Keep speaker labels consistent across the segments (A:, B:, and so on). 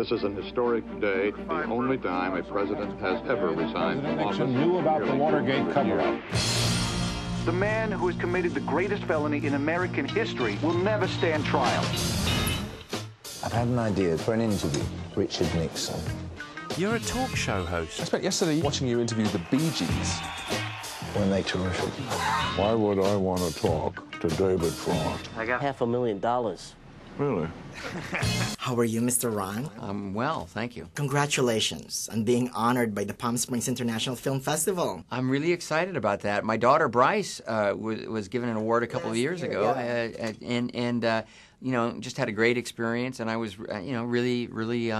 A: This is an historic day, the only time a president has ever resigned from office.
B: Nixon knew about the Watergate cover-up.
C: The man who has committed the greatest felony in American history will never stand trial.
D: I've had an idea for an interview. Richard Nixon.
E: You're a talk show host.
F: I spent yesterday watching you interview the Bee Gees.
D: Weren't they terrific?
G: Why would I want to talk to David Frost?
H: I got $500,000.
G: Really?
I: How are you, Mr. Ron?
H: I'm well, thank you.
I: Congratulations on being honored by the Palm Springs International Film Festival.
H: I'm really excited about that. My daughter Bryce was given an award a couple of years ago, and you know, just had a great experience, and I was you know, really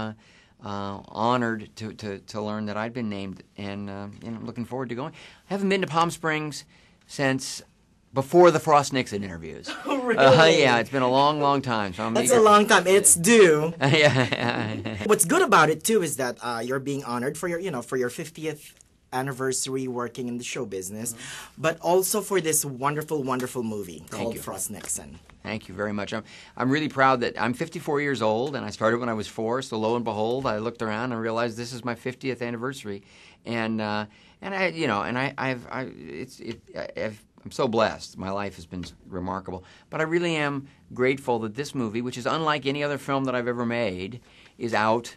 H: honored to learn that I'd been named, and you know, looking forward to going. I haven't been to Palm Springs since before the Frost-Nixon interviews.
I: Oh, really?
H: Yeah, it's been a long time. So
I: That's a long time. It's due.
H: Yeah.
I: What's good about it too is that you're being honored for your, you know, for your 50th anniversary working in the show business, but also for this wonderful movie called Frost-Nixon.
H: Thank you very much. I'm really proud that I'm 54 years old, and I started when I was 4. So lo and behold, I looked around and realized this is my 50th anniversary, and I, you know, and I'm so blessed. My life has been remarkable, but I really am grateful that this movie, which is unlike any other film that I've ever made, is out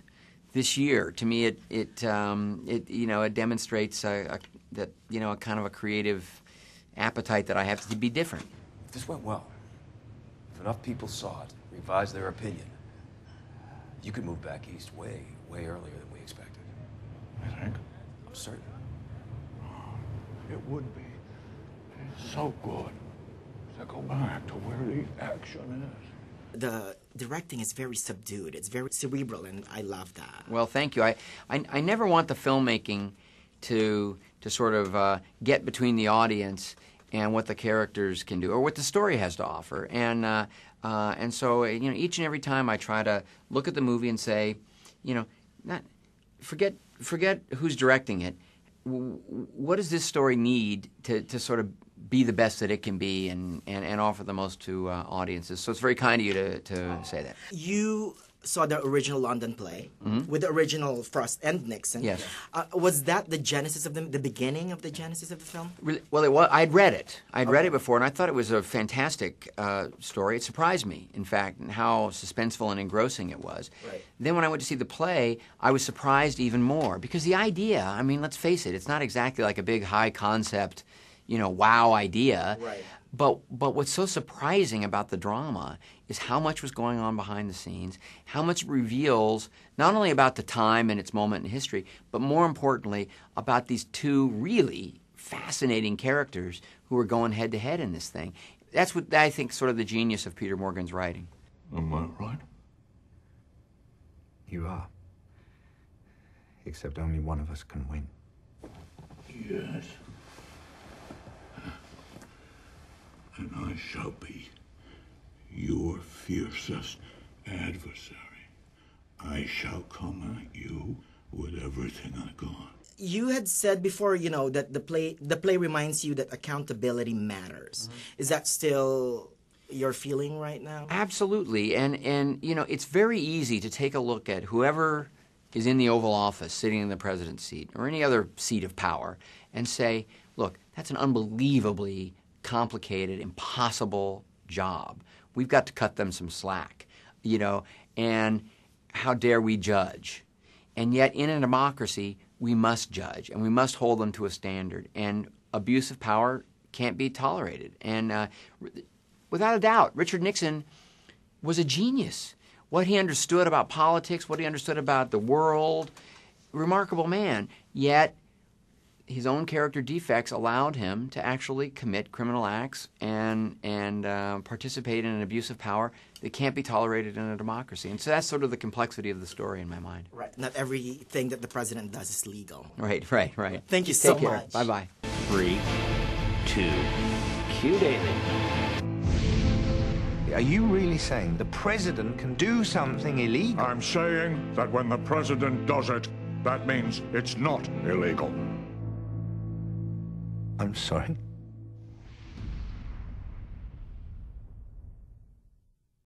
H: this year. To me, it you know, it demonstrates that, you know, a kind of a creative appetite that I have to be different.
J: If this went well, if enough people saw it, revised their opinion, you could move back east way earlier than we expected.
G: I think
J: I'm certain.
G: it would be so good to go back to where the action is.
I: The directing is very subdued. It's very cerebral, and I love that.
H: Well, thank you. I never want the filmmaking to sort of get between the audience and what the characters can do or what the story has to offer. And so, you know, each and every time I try to look at the movie and say, you know, forget who's directing it. What does this story need to sort of be the best that it can be and offer the most to audiences? So it's very kind of you to say that.
I: You saw the original London play with the original Frost and Nixon.
H: Yes.
I: Was that the genesis of the beginning of the genesis of the film?
H: Really, well, it was. I'd read it. I'd read it before, and I thought it was a fantastic story. It surprised me, in fact, in how suspenseful and engrossing it was.
I: Right.
H: Then when I went to see the play, I was surprised even more because the idea, I mean, let's face it, it's not exactly like a big high concept, you know, wow idea.
I: Right.
H: But what's so surprising about the drama is how much was going on behind the scenes, how much it reveals not only about the time and its moment in history, but more importantly about these two really fascinating characters who are going head to head in this thing. That's what I think sort of the genius of Peter Morgan's writing.
G: Am I right?
D: You are. Except only one of us can win.
G: Yes. And I shall be your fiercest adversary. I shall come at you with everything I got.
I: You had said before, you know, that the play reminds you that accountability matters. Is that still your feeling right now?
H: Absolutely, and you know, it's very easy to take a look at whoever is in the Oval Office, sitting in the president's seat, or any other seat of power, and say, look, that's an unbelievably complicated, impossible job. We've got to cut them some slack, you know, and how dare we judge? And yet, in a democracy, we must judge, and we must hold them to a standard, and abuse of power can't be tolerated. And without a doubt, Richard Nixon was a genius. What he understood about politics, what he understood about the world, remarkable man. Yet, his own character defects allowed him to actually commit criminal acts and participate in an abuse of power that can't be tolerated in a democracy. And so that's sort of the complexity of the story in my mind.
I: Right. Not everything that the president does is legal.
H: Right.
I: Thank you so
H: Take care.
I: much.
H: Bye-bye.
E: 3, 2, cue David.
D: Are you really saying the president can do something illegal?
G: I'm saying that when the president does it, that means it's not illegal.
D: I'm sorry?